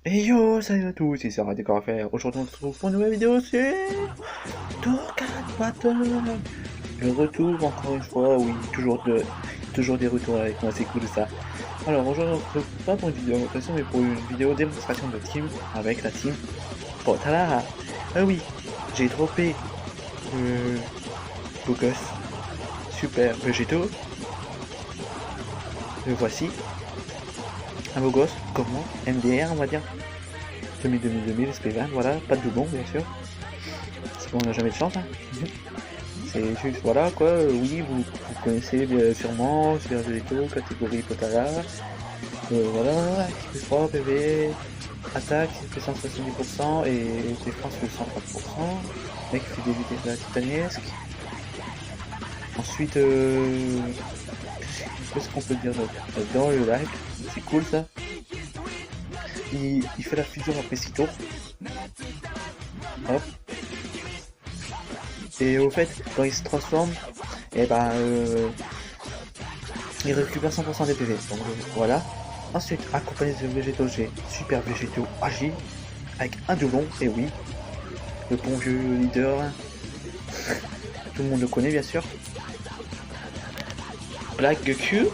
Et yo, salut à tous, c'est Sarah Décor à faire. Aujourd'hui, on se retrouve pour une nouvelle vidéo sur Dokkan Battle. Le retour, encore une fois, oui, toujours des retours avec moi, c'est cool ça. Alors, aujourd'hui, on se retrouve pas pour une vidéo présentation, mais pour une vidéo démonstration de team avec la team Potala. Ah oui, j'ai droppé le beau gosse super végétaux. Le voici. Un beau gosse, comment MDR, on va dire. 2000, SP20, voilà, pas de doublon bien sûr. Parce qu'on n'a jamais de chance. Hein. C'est juste, voilà quoi, oui, vous connaissez bien sûrement, Super Veto, catégorie Potala. Voilà, plus 3, PV, attaque, fait 170% et défense fait 130%. Mec fait des vitesses de la titanesque. Ensuite, qu'est-ce qu'on peut dire d'autre? Dans le live, c'est cool ça. Il fait la fusion après 6 tours. Hop. Et au fait, quand il se transforme, et ben, il récupère 100% des PV. Donc voilà. Ensuite, accompagné de végétaux, j'ai super végétaux agi avec un doublon. Et oui, le bon vieux leader. Tout le monde le connaît bien sûr. Black Q,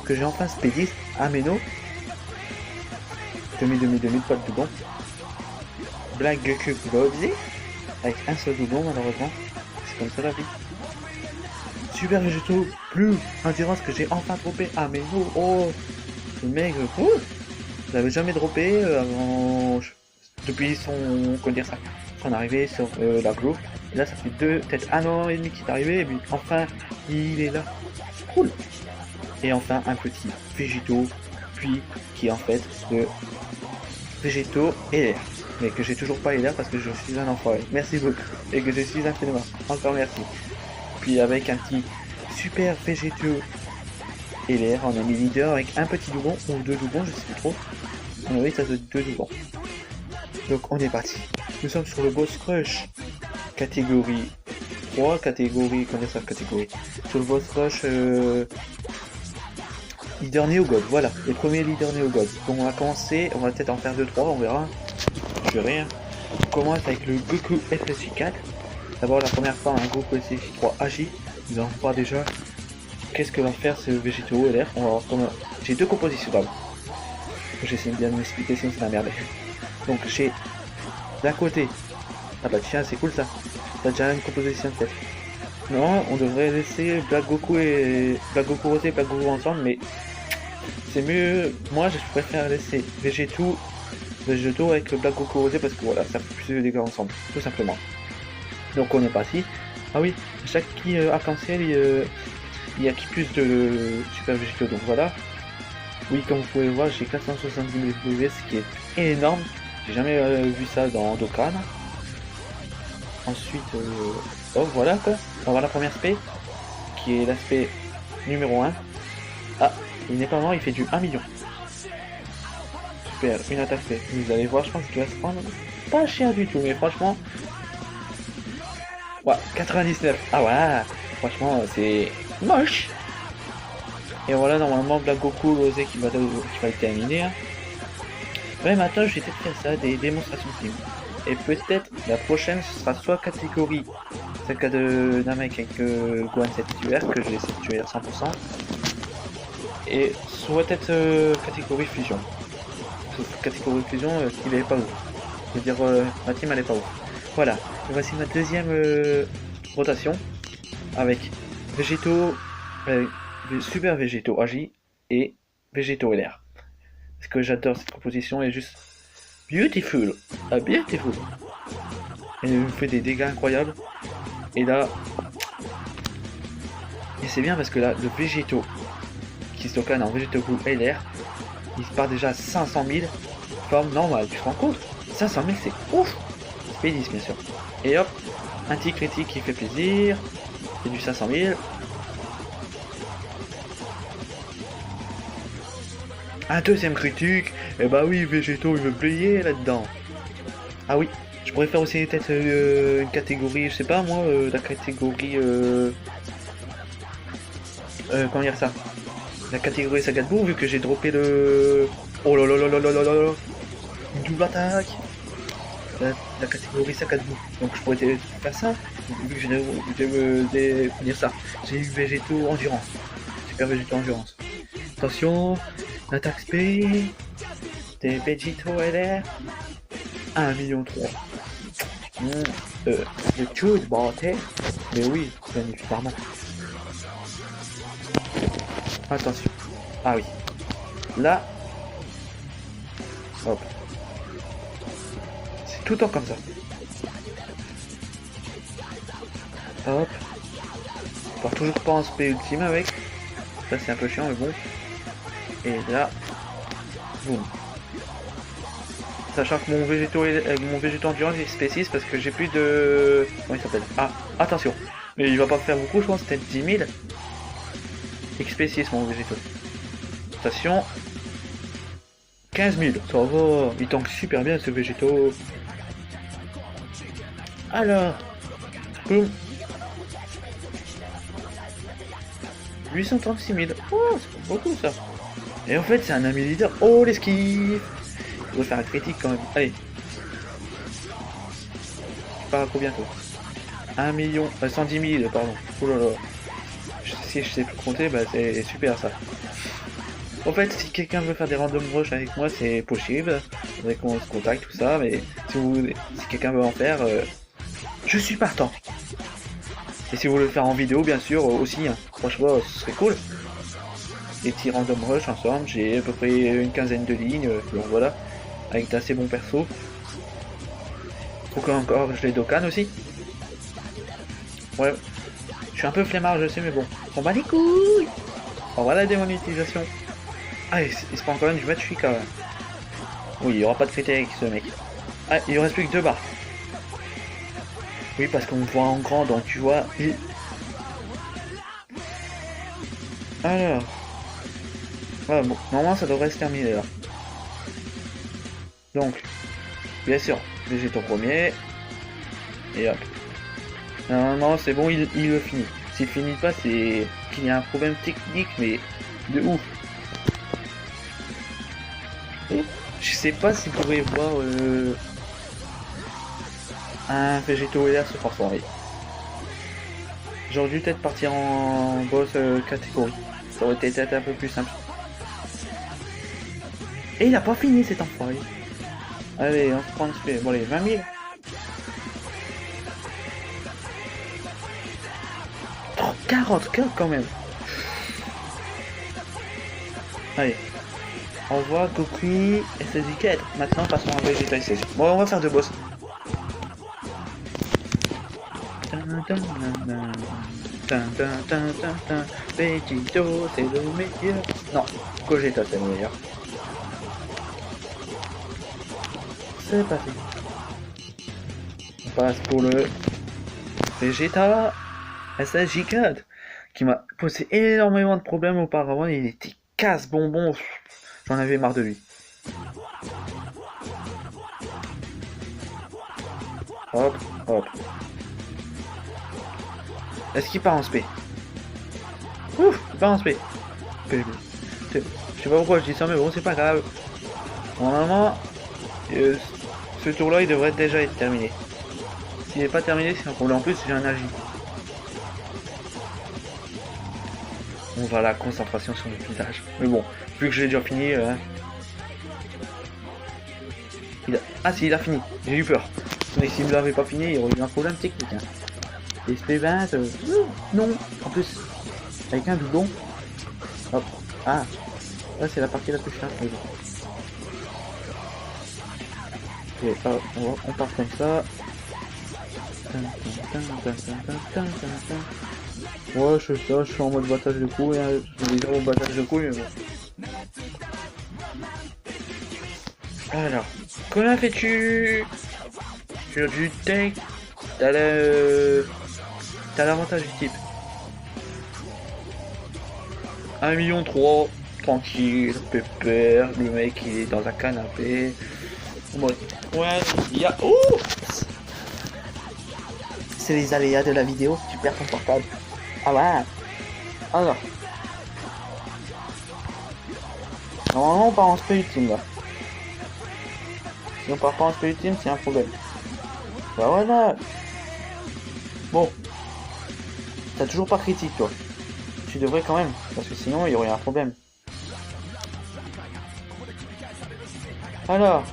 que j'ai enfin spédé à Meno. 2000, pas de doublon. Black Q Bobsy, avec un seul doublon malheureusement. C'est comme ça la vie. Super végétaux, plus endurance que j'ai enfin droppé à Meno. Oh, le mec, je l'avais jamais droppé avant. Depuis son. Comment dire ça? Son arrivée sur la groupe. Et là, ça fait peut-être 1 an et demi qu'il est arrivé. Et puis enfin, il est là. Cool. Et enfin, un petit végétaux, puis qui est en fait le végétaux LR. Mais que j'ai toujours pas LR parce que je suis un enfoiré. Merci beaucoup. Et que je suis un phénomène. Encore merci. Puis avec un petit super végétaux LR, on a mis leader avec un petit doublon ou 2 doublons, je sais plus trop. Oui, ça se 2 doublons. Donc on est parti. Nous sommes sur le boss rush catégorie 3, catégorie, comment ça catégorie? Sur le boss rush leader Neo God, voilà, les premiers leaders Neo God. Donc on va commencer, on va peut-être en faire 2-3, on verra. Je verrai. Hein. On commence avec le Goku FSJ4. D'abord la première fois un Goku FSJ3 agit. Nous allons voir déjà qu'est-ce que va faire ce végétaux LR. On va voir comment. J'ai 2 compositions d'abord. J'essaie de bien m'expliquer sinon c'est la merde. Donc j'ai d'un côté. Ah bah tiens c'est cool ça. T'as déjà une composition de tête. Non, on devrait laisser Black Goku et Black Goku Rosé et Black Goku ensemble, mais c'est mieux. Moi je préfère laisser végétaux avec le Black Goku Rosé parce que voilà, ça fait plus de dégâts ensemble, tout simplement. Donc on est parti. Ah oui, chaque qui arc-en-ciel il acquis plus de super végétaux, donc voilà. Oui, comme vous pouvez voir, j'ai 470 000 PV, ce qui est énorme. J'ai jamais vu ça dans Dokkan. Ensuite, oh voilà quoi. On va voir la première aspect, qui est l'aspect numéro 1. Ah, il n'est pas mort, il fait du 1 million. Super, une attaque fait. Vous allez voir, je pense qu'il va se prendre pas cher du tout, mais franchement. Ouais, 99. Ah ouais, franchement, c'est moche. Et voilà, normalement, Black Goku Rosé qui va le terminer. Hein. Ouais, maintenant, je vais peut-être faire ça, des démonstrations de team. Et peut-être la prochaine, ce sera soit catégorie, c'est le cas de Namek avec Gohan 7 tuer, que je vais essayer de tuer à 100%. Et soit peut-être catégorie fusion. Catégorie fusion, il est pas ouf. Je veux dire, ma team elle est pas ouf. Voilà, et voici ma deuxième rotation avec végétaux, super végétaux agi et végétaux LR. Parce que j'adore cette composition, elle est juste beautiful, beautiful. Elle me fait des dégâts incroyables. Et là, et c'est bien parce que là, le végétaux qui se token en végétaux LR, il part déjà à 500 000 forme normale. Tu te rends compte? 500 000 c'est ouf. P10 bien sûr. Et hop, un petit critique qui fait plaisir. C'est du 500 000. Un deuxième critique. Et bah oui, végétaux, il veut payer là-dedans. Ah oui, je pourrais faire aussi peut-être une catégorie, je sais pas moi, la catégorie... comment dire ça? La catégorie Saga de Boue, vu que j'ai droppé le... Oh là là là là là là là. une double attaque. La catégorie sac à dos. Donc je pourrais faire ça, vu que je vais dire ça. J'ai eu végétaux endurance. Super végétaux endurance. Attention, l'attaque SP, des végétaux LR, 1,3 million. Le tube, bon, mais oui, bien évidemment. Attention. Ah oui. Là. Hop. C'est tout le temps comme ça. Hop. On part toujours pas en SP ultime avec. Ça c'est un peu chiant mais bon. Et là. Boum. Sachant que mon végétaux endurance est SP 6 parce que j'ai plus de... Comment il s'appelle? Ah, attention. Mais il va pas faire beaucoup, je pense, peut-être 10 000. XP 6 mon végétaux. Attention. 15 000, ça va. Il tank super bien ce végétaux. Alors. Boum. 836 000. Oh, c'est beaucoup ça. Et en fait, c'est un ami leader. Oh, l'esquive. Il va faire un critique quand même. Allez. Je pars à combien toi? 1 000, pardon. Oh là là. Si je sais plus compter, bah c'est super ça. En fait, si quelqu'un veut faire des random rush avec moi, c'est possible. Faudrait qu'on se contacte, tout ça. Mais si quelqu'un veut en faire, je suis partant. Et si vous voulez le faire en vidéo, bien sûr, aussi. Hein. Franchement, ce serait cool. Des petits random rush ensemble. J'ai à peu près une quinzaine de lignes. Donc voilà. Avec d'assez bons persos. Faut que encore je les docane aussi. Ouais. Je suis un peu flemmard, je sais, mais bon. On bat les couilles. On va la démonétisation. Ah, il se prend quand même du match quand même. Oui, il n'y aura pas de critique avec ce mec. Ah, il ne reste plus que 2 barres. Oui, parce qu'on me voit en grand, donc tu vois. Alors. Ouais, bon, normalement ça devrait se terminer là. Donc, bien sûr, végétaux premier. Et hop. Non, c'est bon, il le finit. S'il finit pas, c'est qu'il y a un problème technique, mais de ouf. Je sais pas si vous pourrez voir un végétaux LR se transformer. J'aurais dû peut-être partir en boss catégorie. Ça aurait été un peu plus simple. Et il a pas fini cet enfoiré. Allez, on se prend le spé. Bon allez, 20 000. Oh, 40K quand même. Allez. On voit Goku SSJ4. Maintenant passons à Vegeta SSJ. Bon, on va faire 2 boss. Vegito c'est le meilleur. Non, Gogeta c'est le meilleur. C'est parti. On passe pour le Vegeta SSJ4 qui m'a posé énormément de problèmes auparavant. Il était casse-bonbon. J'en avais marre de lui. Hop, hop. Est-ce qu'il part en spé? Ouf, il part en spé. Je sais pas pourquoi je dis ça, mais bon, c'est pas grave. Normalement, ce tour-là, il devrait déjà être terminé. S'il n'est pas terminé, c'est un problème. En plus, j'ai un agi. On va à la concentration sur le visage. Mais bon, vu que j'ai déjà fini... Ah si, il a fini. J'ai eu peur. Mais s'il ne l'avait pas fini, il y aurait eu un problème technique. Hein. SP20, non. En plus, avec un doublon. Hop. Ah. Là, c'est la partie la plus chiante. Ok, on part comme ça. Ouais, je sais ça, je suis en mode battage de couilles, hein. Je vais dire au battage de couilles, mais bon. Alors, combien fais-tu sur du tech? T'as l'avantage du type 1,3 million, tranquille, pépère, le mec il est dans un canapé. Ouais, il y a... Oh, c'est les aléas de la vidéo, tu perds ton portable. Ah ouais. Alors. Normalement on part en spé ultime là. Si on part pas en spé ultime, c'est un problème. Bah voilà. Bon. T'as toujours pas critique, toi. Tu devrais quand même, parce que sinon, il y aurait un problème. Alors.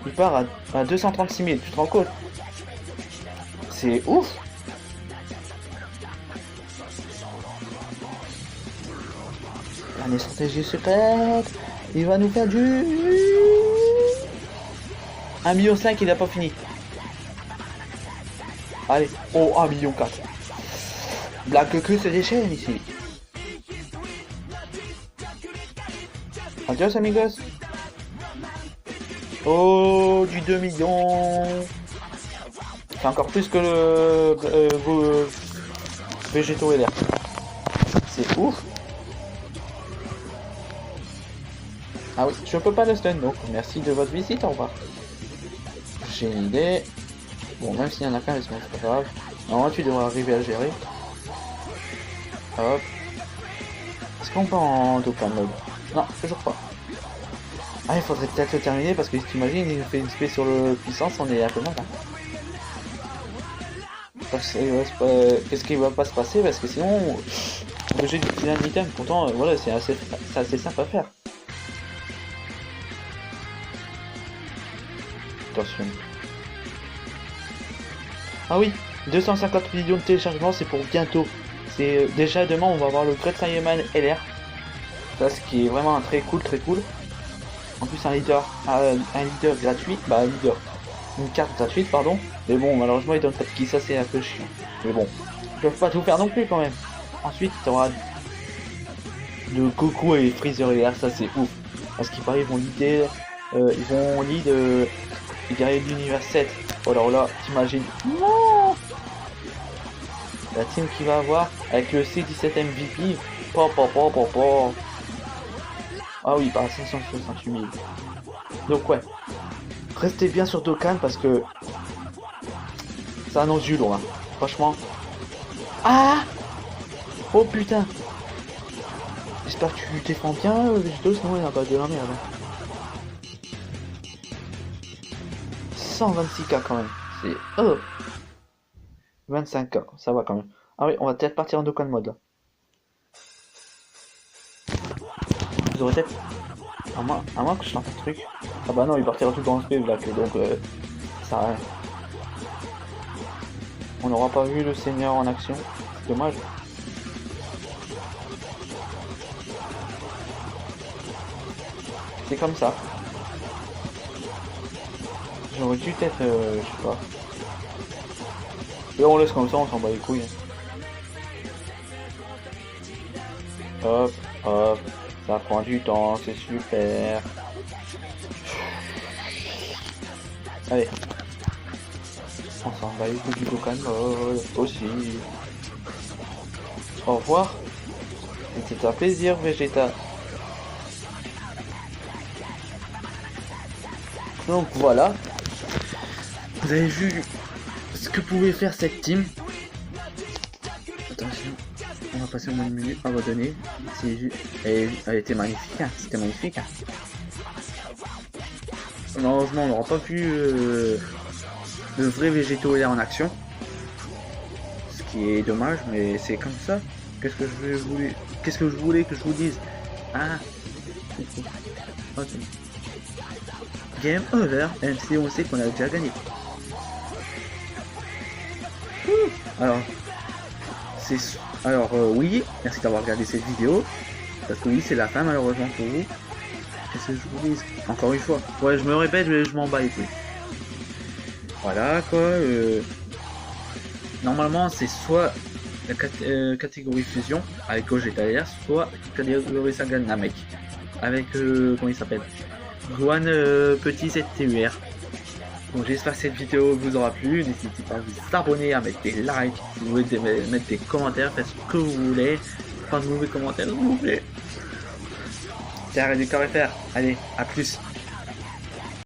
Il part à 236 000, tu te rends compte? C'est ouf. La stratégie secrète. Il va nous faire du 1,5 million, il n'a pas fini. Allez, oh 1,4 million. Black que se déchaîne ici. Adios amigos. Oh, du 2 millions. C'est encore plus que le végétaux et l'air. C'est ouf. Ah oui, je peux pas le stun, donc merci de votre visite, au revoir. J'ai une idée. Bon, même s'il y en a qu'un, c'est pas grave. Non, tu devrais arriver à gérer. Hop. Est-ce qu'on peut en Dokkan mode? Non, toujours pas. Ah, il faudrait peut-être le terminer parce que si tu imagines, il nous fait une spé sur le puissance, on est un peu mal. Hein. Qu'est-ce qui va pas se passer? Parce que sinon, on est obligé d'utiliser un item. Pourtant, voilà, c'est assez simple à faire. Attention. Ah oui, 250 millions de téléchargements, c'est pour bientôt. C'est déjà demain, on va avoir le Great Saiyaman LR. Ça, ce qui est vraiment très cool, très cool. En plus, un leader gratuit, une carte gratuite, pardon. Mais bon, malheureusement, ils donnent pas de qui, ça c'est un peu chiant. Mais bon, ils peuvent pas tout faire non plus quand même. Ensuite, tu auras de Goku et Freezer LR, ça c'est ouf. Parce qu'ils paraît, ils vont lead les guerriers de l'univers 7. Oh là, t'imagines. Non, la team qui va avoir avec le C17 MVP. Ah oui, par 568 000. Donc ouais. Restez bien sur Dokkan parce que ça annonce du loin. Franchement. Ah! Oh putain! J'espère que tu défends bien, Végéto, sinon il n'y a pas de la merde. 126k quand même. C'est 25k, ça va quand même. Ah oui, on va peut-être partir en Dokkan mode là. Vous aurez peut-être. À moins que je lance un truc. Ah bah non, il partira tout dans le speed là, donc ça rien. On n'aura pas vu le seigneur en action. C'est dommage. C'est comme ça. J'aurais dû peut-être, je sais pas. Et on laisse comme ça, on s'en bat les couilles. Hop, hop. Ça prend du temps, c'est super. Allez. On s'en va les couilles du Dokkan mode aussi. Au revoir. C'était un plaisir, Vegeta. Donc voilà. Vous avez vu ce que pouvait faire cette team. Attention. On va passer au mode menu abandonné. Elle était magnifique, hein. C'était magnifique. Hein. Malheureusement, on n'aura pas pu le vrai Végéto là en action. Ce qui est dommage, mais c'est comme ça. Qu'est-ce que je voulais que je vous dise? Ah. Ok. Game over, même si on sait qu'on a déjà gagné. Alors, oui, merci d'avoir regardé cette vidéo. Parce que oui, c'est la fin malheureusement pour vous. Qu'est-ce que je vous dis? Encore une fois. Ouais, je me répète, je m'en bats les couilles. Voilà quoi. Normalement, c'est soit la catégorie fusion avec Gogeta LR, soit catégorie Sagan Namek. Avec, comment il s'appelle? Gohan Petit ZTUR. Donc j'espère que cette vidéo vous aura plu. N'hésitez pas à vous abonner, à mettre des likes, si vous voulez mettre des commentaires, faites ce que vous voulez. Pas de mauvais commentaires s'il vous plaît. C'est arrêt du corps FR. Allez, à plus.